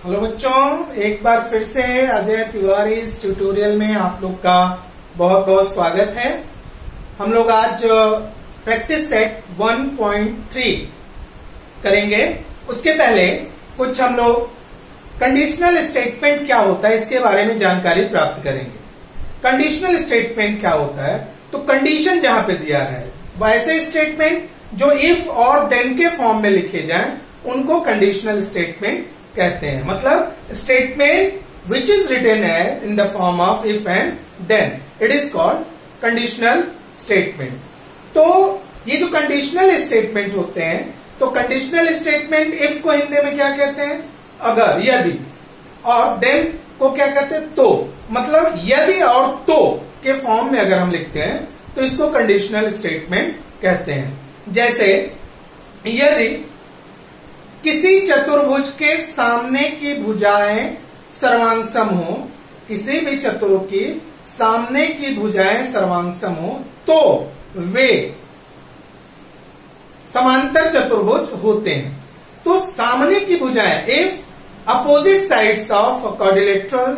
Hello बच्चों, एक बार फिर से अजय तिवारी इस ट्यूटोरियल में आप लोग का बहुत बहुत स्वागत है। हम लोग आज प्रैक्टिस सेट 1.3 करेंगे। उसके पहले कुछ हम लोग कंडीशनल स्टेटमेंट क्या होता है इसके बारे में जानकारी प्राप्त करेंगे। कंडीशनल स्टेटमेंट क्या होता है, तो कंडीशन जहां पे दिया है वैसे स्टेटमेंट जो इफ और देन के फॉर्म में लिखे जाएं उनको कंडीशनल स्टेटमेंट कहते हैं। मतलब स्टेटमेंट विच इज रिटन है in the form of if and then, it is called conditional statement. तो ये जो कंडीशनल स्टेटमेंट होते हैं, तो कंडीशनल स्टेटमेंट इफ को हिंदी में क्या कहते हैं, अगर, यदि, और देन को क्या कहते हैं, तो। मतलब यदि और तो के फॉर्म में अगर हम लिखते हैं तो इसको कंडीशनल स्टेटमेंट कहते हैं। जैसे यदि किसी चतुर्भुज के सामने की भुजाएं सर्वांगसम हो, किसी भी चतुर्भुज की सामने की भुजाएं सर्वांगसम हो तो वे समांतर चतुर्भुज होते हैं। तो सामने की भुजाएं, if opposite sides of quadrilateral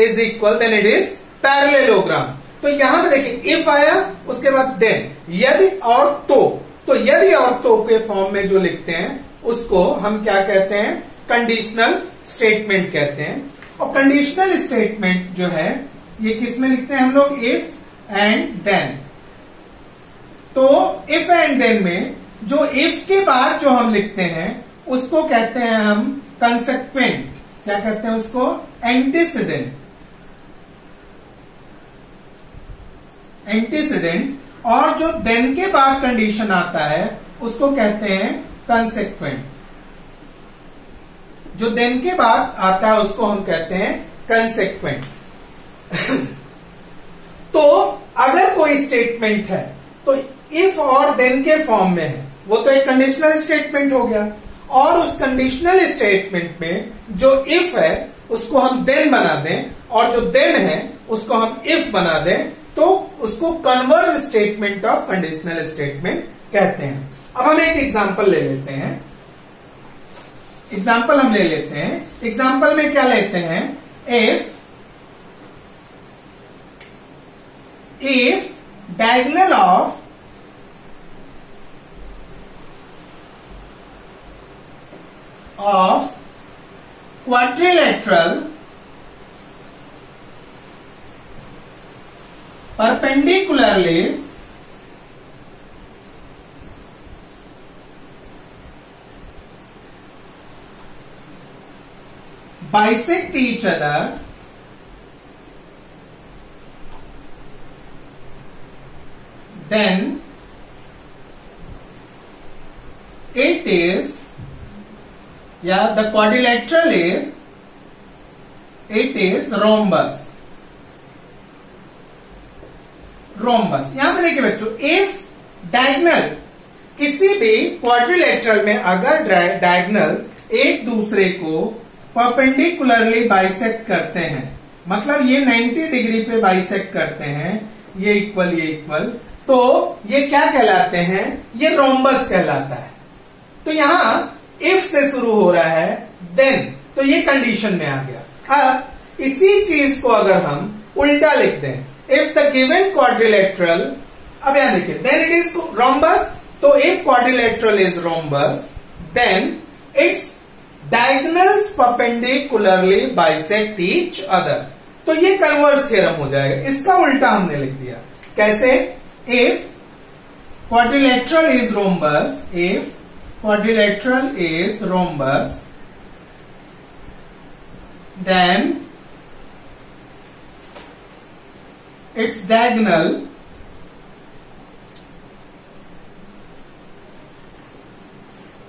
is equal then it is parallelogram. तो यहां पे देखिए इफ आया, उसके बाद देन, यदि और तो यदि और तो के फॉर्म में जो लिखते हैं उसको हम क्या कहते हैं, कंडीशनल स्टेटमेंट कहते हैं। और कंडीशनल स्टेटमेंट जो है ये किस में लिखते हैं हम लोग, इफ एंड देन। तो इफ एंड देन में जो इफ के बाद जो हम लिखते हैं उसको कहते हैं हम कंसेक्वेंट। क्या कहते हैं उसको, एंटीसीडेंट। और जो देन के बाद कंडीशन आता है उसको कहते हैं कंसेक्वेंट। जो देन के बाद आता है उसको हम कहते हैं कंसेक्वेंट। तो अगर कोई स्टेटमेंट है तो इफ और देन के फॉर्म में है, वो तो एक कंडीशनल स्टेटमेंट हो गया। और उस कंडीशनल स्टेटमेंट में जो इफ है उसको हम देन बना दें और जो देन है उसको हम इफ बना दें, तो उसको converse statement of conditional statement कहते हैं। अब हम एक एग्जाम्पल ले लेते हैं। एग्जाम्पल में क्या लेते हैं, if diagonal of quadrilateral perpendicularly bisect each other, then it is, the quadrilateral is rhombus। यहां पे देखिए बच्चों, इफ डायगोनल, किसी भी क्वाड्रिलेटरल में अगर डायगोनल एक दूसरे को परपेंडिकुलरली बाइसेक्ट करते हैं, मतलब ये 90 डिग्री पे बाइसेक्ट करते हैं, ये इक्वल, तो ये क्या कहलाते हैं, ये रोम्बस कहलाता है। तो यहां इफ से शुरू हो रहा है, देन, तो ये कंडीशन में आ गया। अब इसी चीज को अगर हम उल्टा लिख दें, if the given quadrilateral, अब यहां देखिए, then it is rhombus, तो if quadrilateral is rhombus, then its diagonals perpendicularly bisect each other। तो ये कन्वर्स थ्योरम हो जाएगा। इसका उल्टा हमने लिख दिया, कैसे, if quadrilateral is rhombus, then its diagonal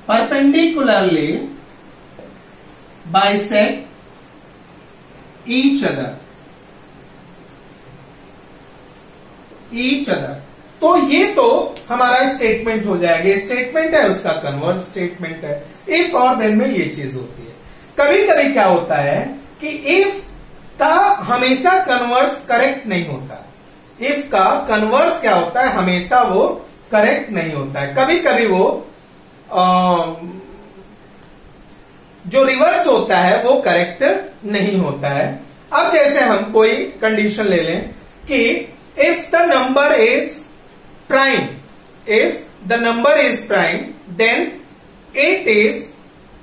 perpendicularly bisect each other। तो ये तो हमारा स्टेटमेंट हो जाएगा। स्टेटमेंट है, उसका कन्वर्स स्टेटमेंट है। इफ और देन में ये चीज होती है। कभी कभी क्या होता है कि इफ का हमेशा कन्वर्स करेक्ट नहीं होता। इफ का कन्वर्स क्या होता है, हमेशा वो करेक्ट नहीं होता है। कभी कभी वो जो रिवर्स होता है वो करेक्ट नहीं होता है। अब जैसे हम कोई कंडीशन ले लें कि if the number is prime, if the number is prime then it is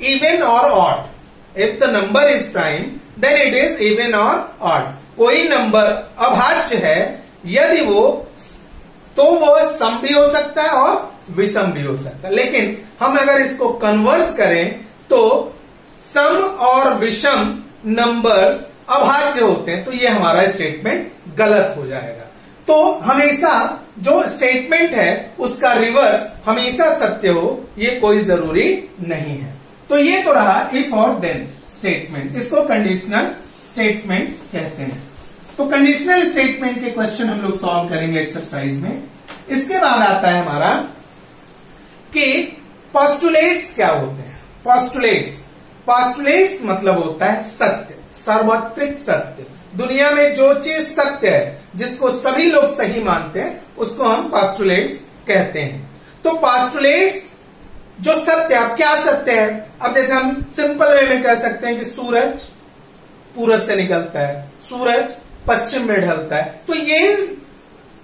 even और odd. If the number is prime then it is even और ऑड। कोई नंबर अभाज्य है यदि तो वो सम भी हो सकता है और विषम भी हो सकता है। लेकिन हम अगर इसको कन्वर्स करें तो सम और विषम नंबर्स अभाज्य होते हैं, तो ये हमारा स्टेटमेंट गलत हो जाएगा। तो हमेशा जो स्टेटमेंट है उसका रिवर्स हमेशा सत्य हो, ये कोई जरूरी नहीं है। तो ये तो रहा इफ और देन स्टेटमेंट, इसको कंडीशनल स्टेटमेंट कहते हैं। तो कंडीशनल स्टेटमेंट के क्वेश्चन हम लोग सॉल्व करेंगे एक्सरसाइज में। इसके बाद आता है हमारा कि पोस्टुलेट्स क्या होते हैं। पोस्टुलेट्स मतलब होता है सत्य, सार्वत्रिक सत्य। दुनिया में जो चीज सत्य है, जिसको सभी लोग सही मानते हैं, उसको हम पोस्टुलेट्स कहते हैं। तो पोस्टुलेट्स जो सत्य, अब क्या सत्य है? अब जैसे हम सिंपल वे में कह सकते हैं कि सूरज पूरब से निकलता है, सूरज पश्चिम में ढलता है। तो ये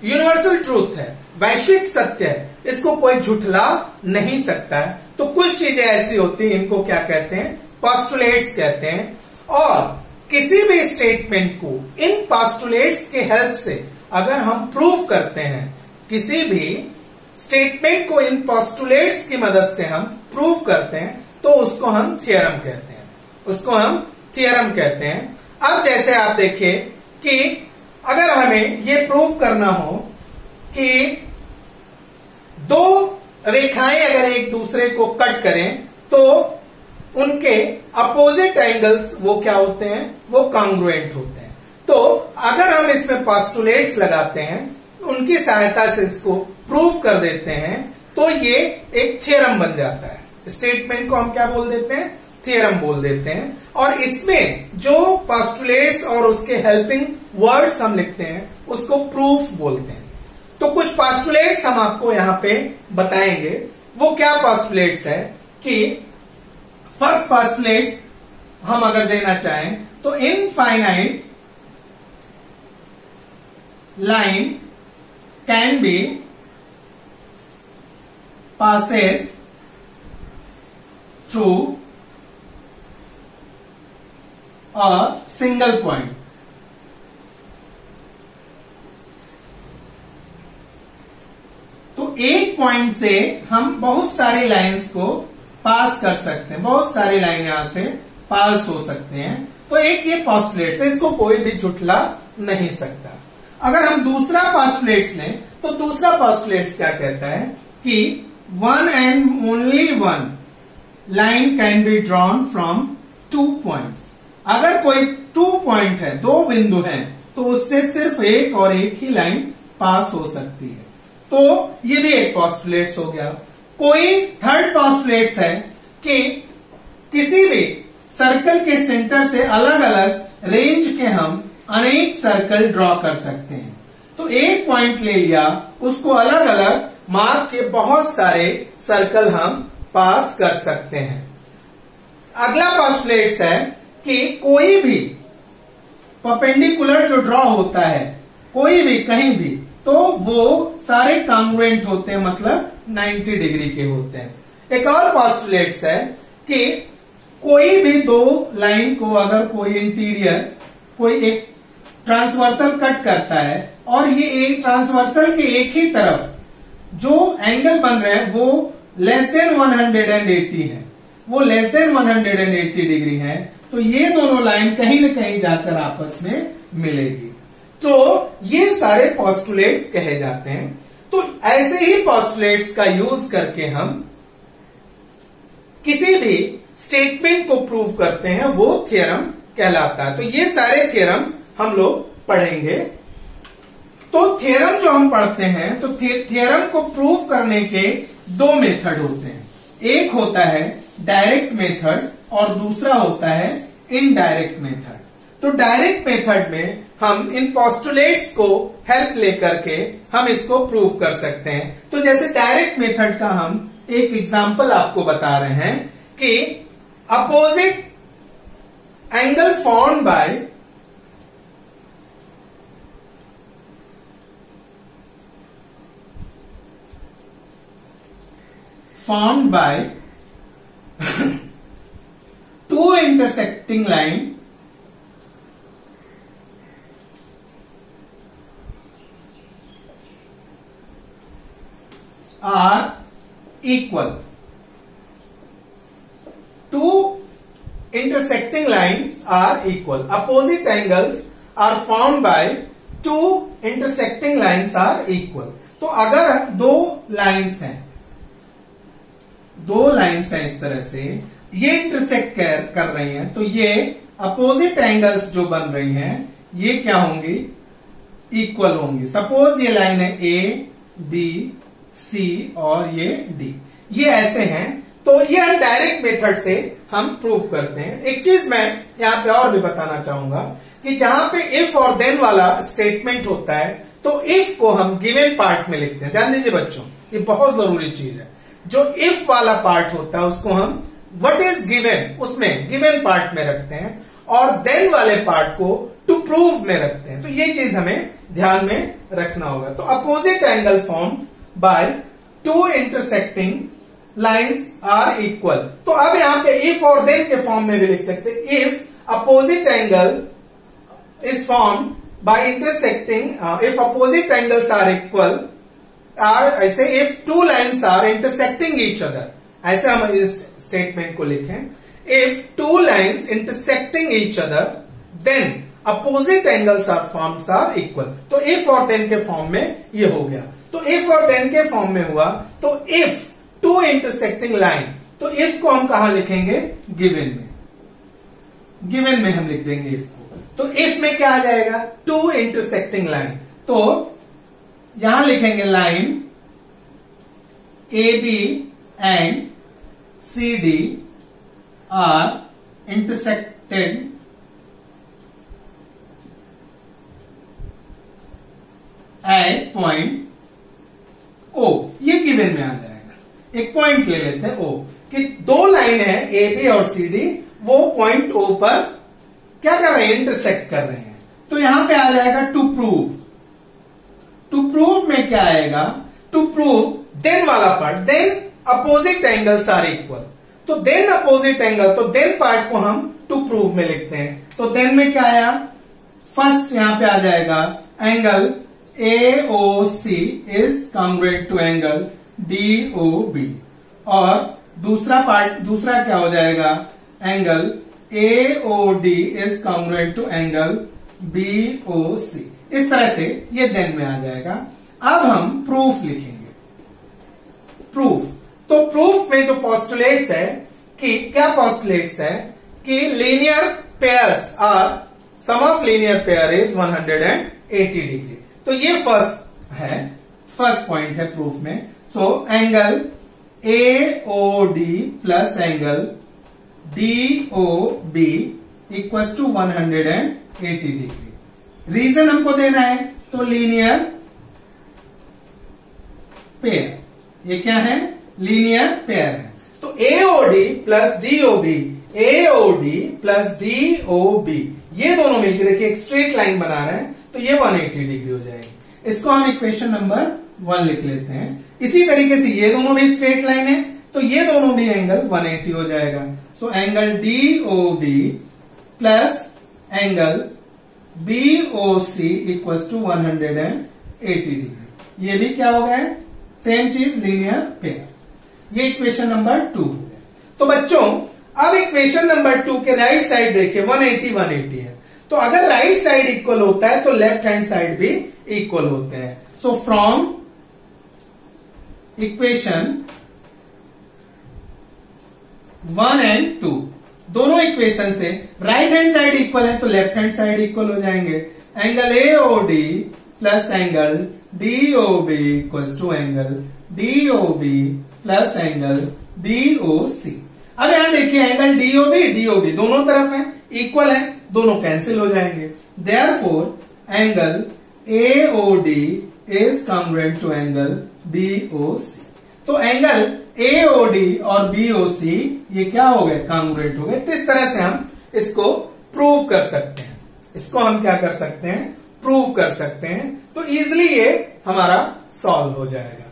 यूनिवर्सल ट्रूथ है, वैश्विक सत्य है, इसको कोई झुठला नहीं सकता है। तो कुछ चीजें ऐसी होती हैं, इनको क्या कहते हैं? पोस्टुलेट्स कहते हैं। और किसी भी स्टेटमेंट को इन पोस्टुलेट्स के हेल्प से अगर हम प्रूव करते हैं, किसी भी स्टेटमेंट को इन पोस्टुलेट्स की मदद से हम प्रूव करते हैं, तो उसको हम थियरम कहते हैं, उसको हम थियरम कहते हैं। अब जैसे आप देखिए कि अगर हमें ये प्रूव करना हो कि दो रेखाएं अगर एक दूसरे को कट करें तो उनके अपोजिट एंगल्स वो क्या होते हैं? वो कॉन्ग्रुएंट होते हैं। तो अगर हम इसमें पोस्टुलेट्स लगाते हैं, उनकी सहायता से इसको प्रूव कर देते हैं, तो ये एक थियरम बन जाता है। स्टेटमेंट को हम क्या बोल देते हैं? थियरम बोल देते हैं। और इसमें जो पोस्टुलेट्स और उसके हेल्पिंग वर्ड्स हम लिखते हैं, उसको प्रूफ बोलते हैं। तो कुछ पोस्टुलेट्स हम आपको यहां पे बताएंगे। वो क्या पोस्टुलेट्स है कि फर्स्ट पोस्टुलेट्स हम अगर देना चाहें तो infinite line can be passes through a single point. तो एक पॉइंट से हम बहुत सारी लाइंस को पास कर सकते हैं, बहुत सारी लाइन यहां से पास हो सकते हैं। तो एक ये पोस्टुलेट्स है, इसको कोई भी झुठला नहीं सकता। अगर हम दूसरा पोस्टुलेट्स लें तो दूसरा पोस्टुलेट्स क्या कहता है कि one and only one line can be drawn from 2 points. अगर कोई 2 पॉइंट है, 2 बिंदु हैं, तो उससे सिर्फ एक और एक ही लाइन पास हो सकती है। तो ये भी एक पोस्टुलेट्स हो गया। कोई थर्ड पोस्टुलेट्स है कि किसी भी सर्कल के सेंटर से अलग अलग रेंज के हम अनेक सर्कल ड्रॉ कर सकते हैं। तो एक पॉइंट ले लिया, उसको अलग अलग मार्क के बहुत सारे सर्कल हम पास कर सकते हैं। अगला पोस्टुलेट्स है कि कोई भी परपेंडिकुलर जो ड्रॉ होता है, कोई भी कहीं भी, तो वो सारे कॉन्ग्रुएंट होते हैं, मतलब 90 डिग्री के होते हैं। एक और पोस्टुलेट्स है कि कोई भी 2 लाइन को अगर कोई इंटीरियर, कोई एक ट्रांसवर्सल कट करता है और ये एक ट्रांसवर्सल के एक ही तरफ जो एंगल बन रहे हैं वो लेस देन 180 है, वो लेस देन 180 डिग्री है, तो ये दोनों लाइन कहीं न कहीं जाकर आपस में मिलेगी। तो ये सारे पोस्टुलेट्स कहे जाते हैं। तो ऐसे ही पोस्टुलेट्स का यूज करके हम किसी भी स्टेटमेंट को प्रूव करते हैं, वो थियरम कहलाता है। तो ये सारे थियरम्स हम लोग पढ़ेंगे। तो थियरम जो हम पढ़ते हैं, तो थियरम को प्रूव करने के 2 मेथड होते हैं। एक होता है डायरेक्ट मेथड और दूसरा होता है इनडायरेक्ट मेथड। तो डायरेक्ट मेथड में हम इन पोस्टुलेट्स को हेल्प लेकर के हम इसको प्रूव कर सकते हैं। तो जैसे डायरेक्ट मेथड का हम एक एग्जांपल आपको बता रहे हैं कि opposite angle formed by two intersecting line are equal. Two intersecting lines are equal. Opposite angles are formed by two intersecting lines are equal. तो अगर दो लाइंस हैं, इस तरह से ये इंटरसेक्ट कर रही हैं, तो ये अपोजिट एंगल्स जो बन रही हैं ये क्या होंगी, इक्वल होंगी. सपोज ये लाइन है ए बी सी और ये डी, ये ऐसे हैं. तो ये हम डायरेक्ट मेथड से हम प्रूव करते हैं. एक चीज मैं यहां पे और भी बताना चाहूंगा कि जहां पे इफ और देन वाला स्टेटमेंट होता है तो इफ को हम गिवन पार्ट में लिखते हैं. ध्यान दीजिए बच्चों, ये बहुत जरूरी चीज है. जो इफ वाला पार्ट होता है उसको हम व्हाट इज गिवन, उसमें गिवन पार्ट में रखते हैं, और देन वाले पार्ट को टू प्रूव में रखते हैं. तो ये चीज हमें ध्यान में रखना होगा. तो opposite angle form by two intersecting lines are equal. तो अब यहां पे इफ और देन के फॉर्म में भी लिख सकते हैं. If opposite angle is form by intersecting, if opposite angles are equal, ऐसे if two lines are intersecting each other, ऐसे हम इस स्टेटमेंट को लिखें. If two lines intersecting each other then opposite angles are forms are equal. तो if और then के form में ये हो गया. तो इफ और देन के फॉर्म में हुआ तो इफ टू इंटरसेक्टिंग लाइन, तो इफ को हम कहां लिखेंगे, गिवन में. गिवन में हम लिख देंगे इफ को. तो इफ में क्या आ जाएगा, टू इंटरसेक्टिंग लाइन. तो यहां लिखेंगे line a b and c d are intersected at point o. ये गिवन में आ जाएगा. एक पॉइंट ले लेते हैं ओ, कि दो लाइन है ए बी और सी डी, वो पॉइंट ओ पर क्या कर रहे हैं, इंटरसेक्ट कर रहे हैं. तो यहां पे आ जाएगा टू प्रूव. टू प्रूव में क्या आएगा, टू प्रूव देन वाला part, then opposite angles are equal. तो देन अपोजिट एंगल, तो देन पार्ट को हम टू प्रूव में लिखते हैं. तो देन में क्या आया, फर्स्ट यहां पे आ जाएगा angle AOC is congruent to angle DOB, और दूसरा क्या हो जाएगा, angle AOD is congruent to angle BOC. इस तरह से ये देन में आ जाएगा. अब हम प्रूफ लिखेंगे. प्रूफ, तो प्रूफ में जो पोस्टुलेट्स है, कि क्या पोस्टुलेट्स है, कि linear pairs are, sum of linear pair is 180 degree. तो ये फर्स्ट पॉइंट है प्रूफ में. So angle AOD plus angle DOB equals to 180 degree. Reason हमको देना है, तो लीनियर पेयर, ये क्या है, लीनियर पेयर है. तो AOD plus DOB, AOD plus DOB, ये दोनों मिलकर देखिए एक स्ट्रेट लाइन बना रहे हैं, तो ये 180 डिग्री हो जाएगी. इसको हम इक्वेशन नंबर 1 लिख लेते हैं. इसी तरीके से ये दोनों भी स्ट्रेट लाइन है, तो ये दोनों भी एंगल 180 हो जाएगा. So angle DOB plus angle BOC equals to 180 degree. ये भी क्या हो गया, सेम चीज, लीनियर पेयर. ये इक्वेशन नंबर 2 हो गया. तो बच्चों अब इक्वेशन नंबर 2 के राइट साइड देखिए 180 है. तो अगर राइट साइड इक्वल होता है तो लेफ्ट हैंड साइड भी इक्वल होते हैं. सो फ्रॉम इक्वेशन 1 एंड 2, दोनों इक्वेशन से राइट हैंड साइड इक्वल है तो लेफ्ट हैंड साइड इक्वल हो जाएंगे. Angle AOD plus angle DOB equals to angle DOB plus angle BOC. अब यहां देखिए एंगल DOB दोनों तरफ है, इक्वल है, दोनों कैंसिल हो जाएंगे. Therefore angle AOD is congruent to angle BOC. तो एंगल एओडी और बीओसी ये क्या हो गए, कॉन्ग्रुएंट हो गए। तो इस तरह से हम इसको प्रूव कर सकते हैं, इसको हम क्या कर सकते हैं, प्रूव कर सकते हैं। तो इजिली ये हमारा सॉल्व हो जाएगा।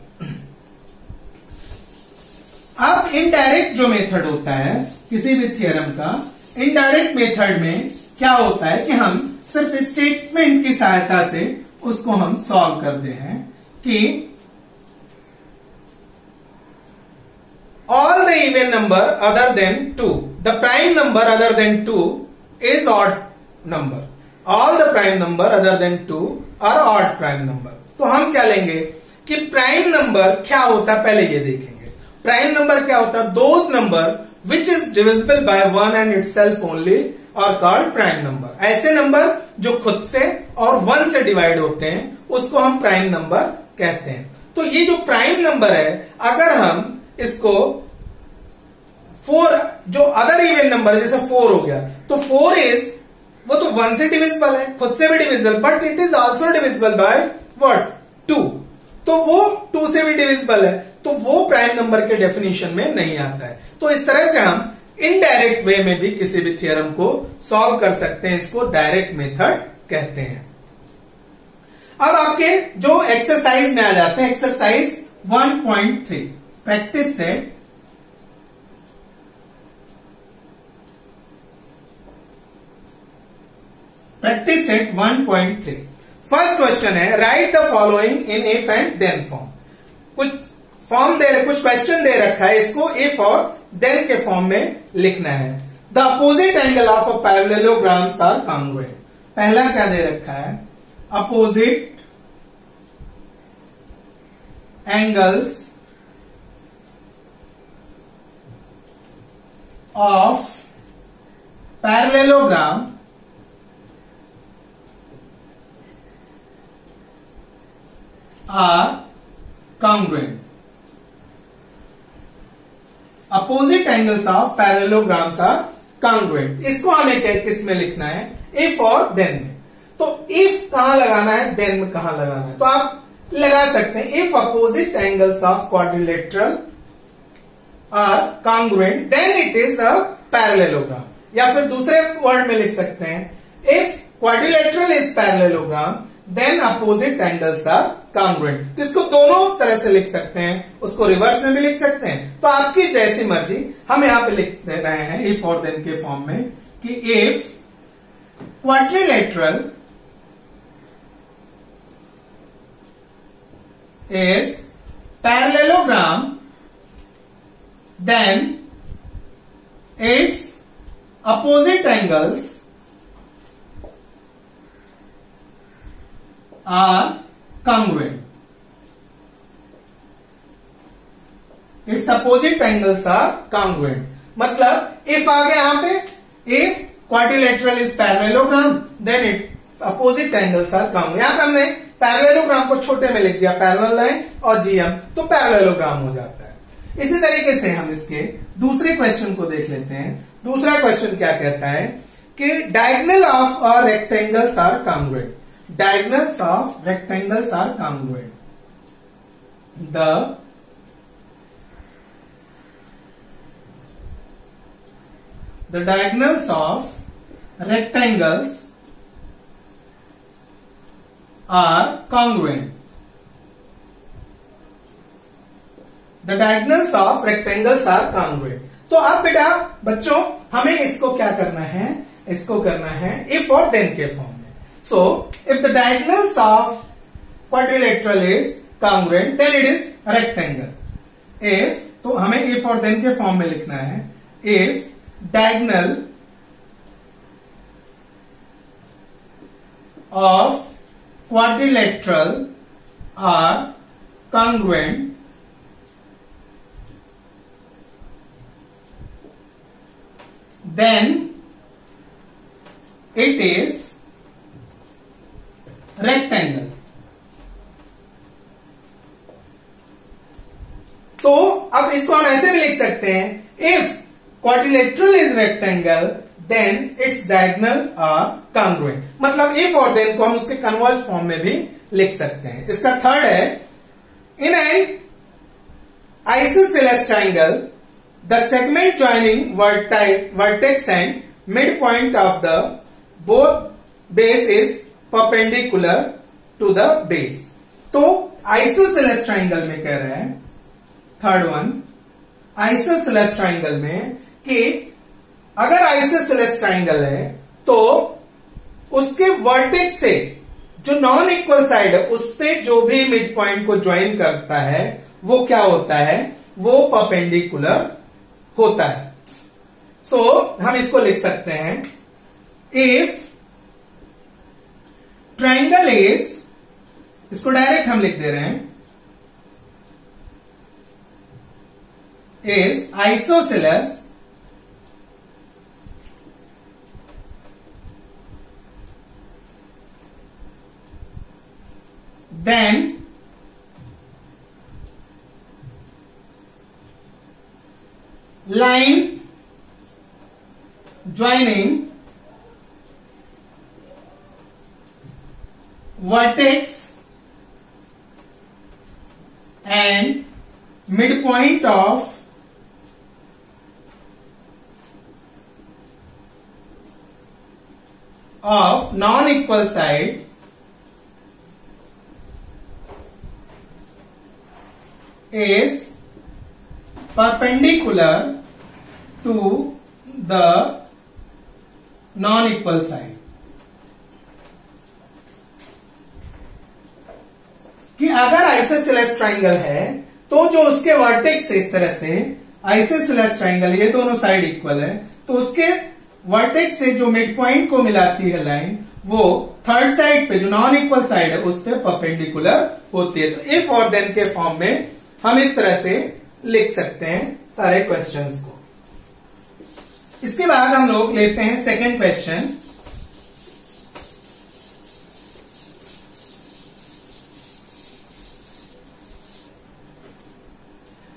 अब इनडायरेक्ट जो मेथड होता है किसी भी थ्योरम का, इनडायरेक्ट मेथड में क्या होता है कि हम सिर्फ स्टेटमेंट की सहायता से उसको हम सॉल्व करते हैं कि all the even number other than 2, the prime number other than 2 is odd number. All the prime number other than 2 are odd prime number. तो हम क्या लेंगे कि प्राइम नंबर क्या होता है, पहले ये देखेंगे। प्राइम नंबर क्या होता है, those number which is divisible by 1 and itself only are called prime number. ऐसे नंबर जो खुद से और 1 से डिवाइड होते हैं उसको हम प्राइम नंबर कहते हैं। तो ये जो प्राइम नंबर है, अगर हम इसको 4 जो अदर इवन नंबर जैसे 4 हो गया, तो 4 इज वो तो 1 से डिविजिबल है, खुद से भी divisible, but it is also divisible by what, 2। तो वो 2 से भी डिविजिबल है, तो वो प्राइम नंबर के डेफिनेशन में नहीं आता है। तो इस तरह से हम इनडायरेक्ट वे में भी किसी भी थ्योरम को सॉल्व कर सकते हैं, इसको डायरेक्ट मेथड कहते हैं। अब आपके जो एक्सरसाइज में आ जाते हैं, exercise 1.3 practice set. Practice set 1.3 first question है, write the following in if and then form. कुछ फॉर्म कुछ क्वेश्चन दे रखा है, इसको इफ और देन के फॉर्म में लिखना है। The opposite angle of a parallelograms are congruent. पहला क्या दे रखा है, opposite angles of parallelogram are congruent. Opposite angles of parallelograms are congruent. इसको हमें किस में लिखना है, if और then में। तो if कहां लगाना है, then में कहां लगाना है, तो आप लगा सकते हैं if opposite angles of quadrilateral are congruent then it is a parallelogram। या फिर दूसरे वर्ड में लिख सकते हैं, if quadrilateral is parallelogram then opposite angles are congruent। तो इसको दोनों तरह से लिख सकते हैं, उसको रिवर्स में भी लिख सकते हैं। तो आपकी जैसी मर्जी, हम यहां पे लिख दे रहे हैं if और then के फॉर्म में कि if quadrilateral is parallelogram then its opposite angles are congruent। its opposite angles are congruent मतलब if आ गया यहां पे, if quadrilateral is parallelogram then its opposite angles are congruent। यहां पे हमने पैरेललोग्राम को छोटे में लिख दिया, पैरेलल लाइन और जीएम, तो पैरेललोग्राम हो जाता है। इसी तरीके से हम इसके दूसरे क्वेश्चन को देख लेते हैं। दूसरा क्वेश्चन क्या कहता है कि diagonal of a rectangles are congruent. Diagonals of rectangles are congruent. The diagonals of rectangles are congruent। The diagonals of rectangles are congruent। तो अब बेटा बच्चों हमें इसको क्या करना है, इसको करना है if और then के फॉर्म में। So if the diagonals of quadrilateral is congruent then it is rectangle। if तो हमें if और then के फॉर्म में लिखना है, if diagonal of quadrilateral are congruent then it is rectangle। तो अब इसको हम ऐसे भी लिख सकते हैं, if quadrilateral is rectangle then its diagonal are congruent। मतलब if और then को हम उसके कन्वर्ज फॉर्म में भी लिख सकते हैं। इसका थर्ड है, in an isosceles triangle, the segment joining vertex and midpoint of the both base is perpendicular to the base. तो isosceles triangle में कह रहे हैं, थर्ड वन, isosceles triangle में कि अगर isosceles triangle है तो उसके वर्टेक्स से जो नॉन इक्वल साइड है उस पे जो भी मिड पॉइंट को ज्वाइन करता है वो क्या होता है, वो परपेंडिकुलर होता है. सो हम इसको लिख सकते हैं, इफ ट्राइंगल इज, इसको डायरेक्ट हम लिख दे रहे हैं, is isosceles then line joining vertex and midpoint of non-equal side is perpendicular to the non-equal side. कि अगर आइसोसेलेस ट्राइंगल है तो जो उसके वर्टेक्स है, इस तरह से आइसोसेलेस ट्राइंगल, ये दोनों साइड इक्वल है, तो उसके वर्टेक्स से जो मिड पॉइंट को मिलाती है लाइन, वो थर्ड साइड पे जो नॉन इक्वल साइड है उस पे परपेंडिकुलर होती है. तो इफ और देन के फॉर्म में हम इस तरह से लिख सकते हैं सारे क्वेश्चंस को. इसके बाद हम लोग लेते हैं सेकंड क्वेश्चन.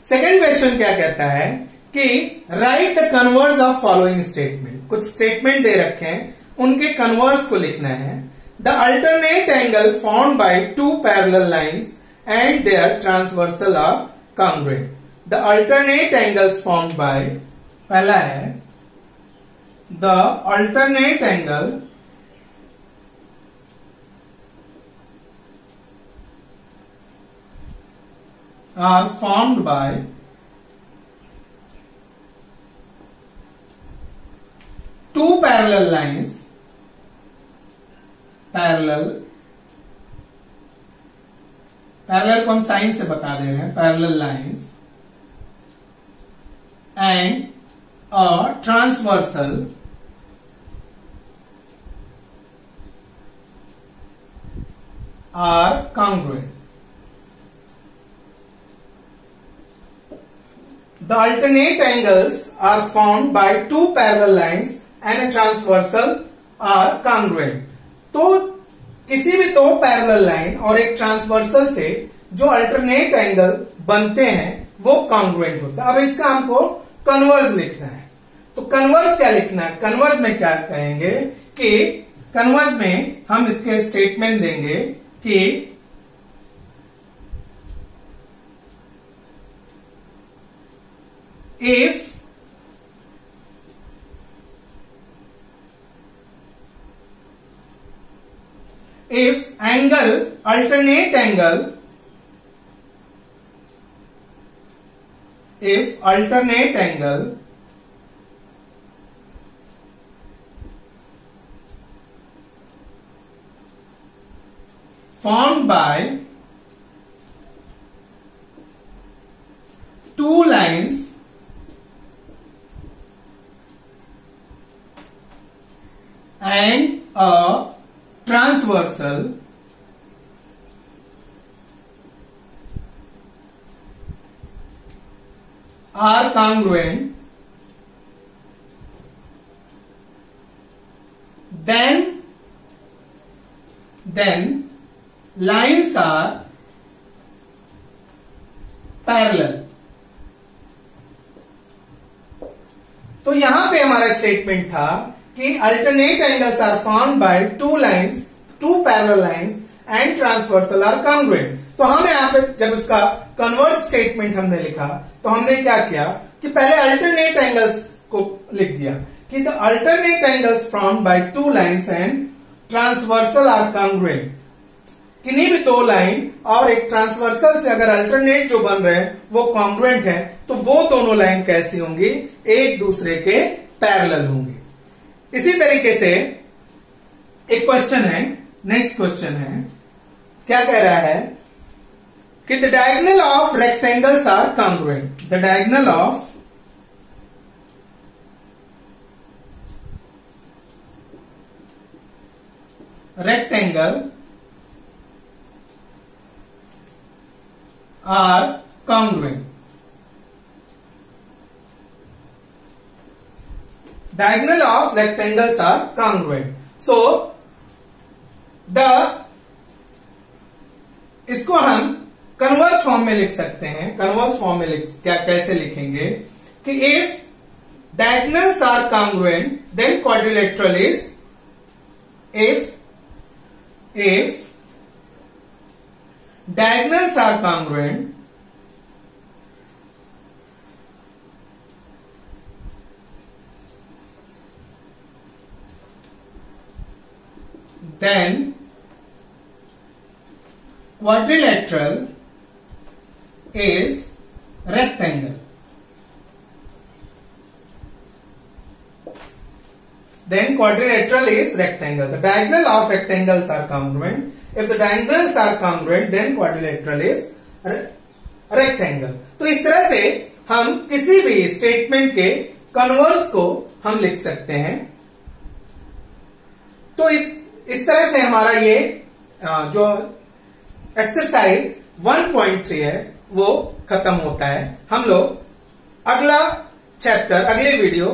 सेकंड क्वेश्चन क्या कहता है कि right the converse of following statement. कुछ स्टेटमेंट दे रखे हैं, उनके कन्वर्स को लिखना है. The alternate angle formed by two parallel lines and their transversal are congruent. The alternate angles formed by, पहला है, the alternate angle are formed by two parallel lines, parallel को हम साइन से बता दे रहे हैं, parallel lines and a transversal are congruent. The alternate angles are formed by two parallel lines and a transversal are congruent. तो किसी भी दो पैरेलल लाइन और एक ट्रांसवर्सल से जो अल्टरनेट एंगल बनते हैं वो कॉन्ग्रुएंट होता है. अब इसका हमको कन्वर्स लिखना है. तो कन्वर्स क्या लिखना है, कन्वर्स में क्या कहेंगे कि कन्वर्स में हम इसके स्टेटमेंट देंगे कि if alternate angle formed by two lines and a transversal are congruent, then lines are parallel. तो यहां पे हमारा स्टेटमेंट था कि alternate angles are formed by two parallel lines and transversal are congruent. तो हम यहाँ पे जब उसका कन्वर्स स्टेटमेंट हमने लिखा तो हमने क्या किया कि पहले अल्टरनेट एंगल्स को लिख दिया कि the alternate angles from by two lines and transversal are congruent. किन्हीं भी दो लाइन और एक ट्रांसवर्सल से अगर अल्टरनेट जो बन रहे हैं वो कॉन्ग्रुएंट है तो वो दोनों लाइन कैसी होंगी, एक दूसरे के पैरेलल होंगी। इसी तरीके से एक क्वेश्चन है, नेक्स्ट क्वेश्चन है, क्या कह रहा है कि the diagonal of rectangles are congruent. The diagonal of rectangle are congruent. Diagonal of rectangles are congruent. So इसको हम कन्वर्स फॉर्म में लिख सकते हैं। कन्वर्स फॉर्म में कैसे लिखेंगे कि if diagonals are congruent then quadrilateral is if diagonals are congruent then quadrilateral is rectangle. Then quadrilateral is rectangle. The diagonal of rectangles are congruent. If the diagonals are congruent, then quadrilateral is rectangle. तो इस तरह से हम किसी भी statement के converse को हम लिख सकते हैं। तो इस तरह से हमारा ये जो एक्सरसाइज 1.3 है वो खत्म होता है। हम लोग अगला चैप्टर, अगले वीडियो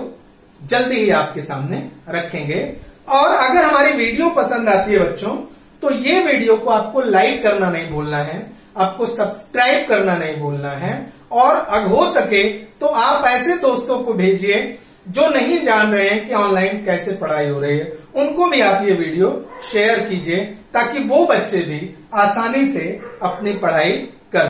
जल्दी ही आपके सामने रखेंगे। और अगर हमारी वीडियो पसंद आती है बच्चों तो ये वीडियो को आपको लाइक करना नहीं भूलना है, आपको सब्सक्राइब करना नहीं भूलना है, और अगर हो सके तो आप ऐसे दोस्तों को भेजिए जो नहीं जान रहे हैं कि ऑनलाइन कैसे पढ़ाई हो रही है, उनको भी आप ये वीडियो शेयर कीजिए ताकि वो बच्चे भी आसानी से अपनी पढ़ाई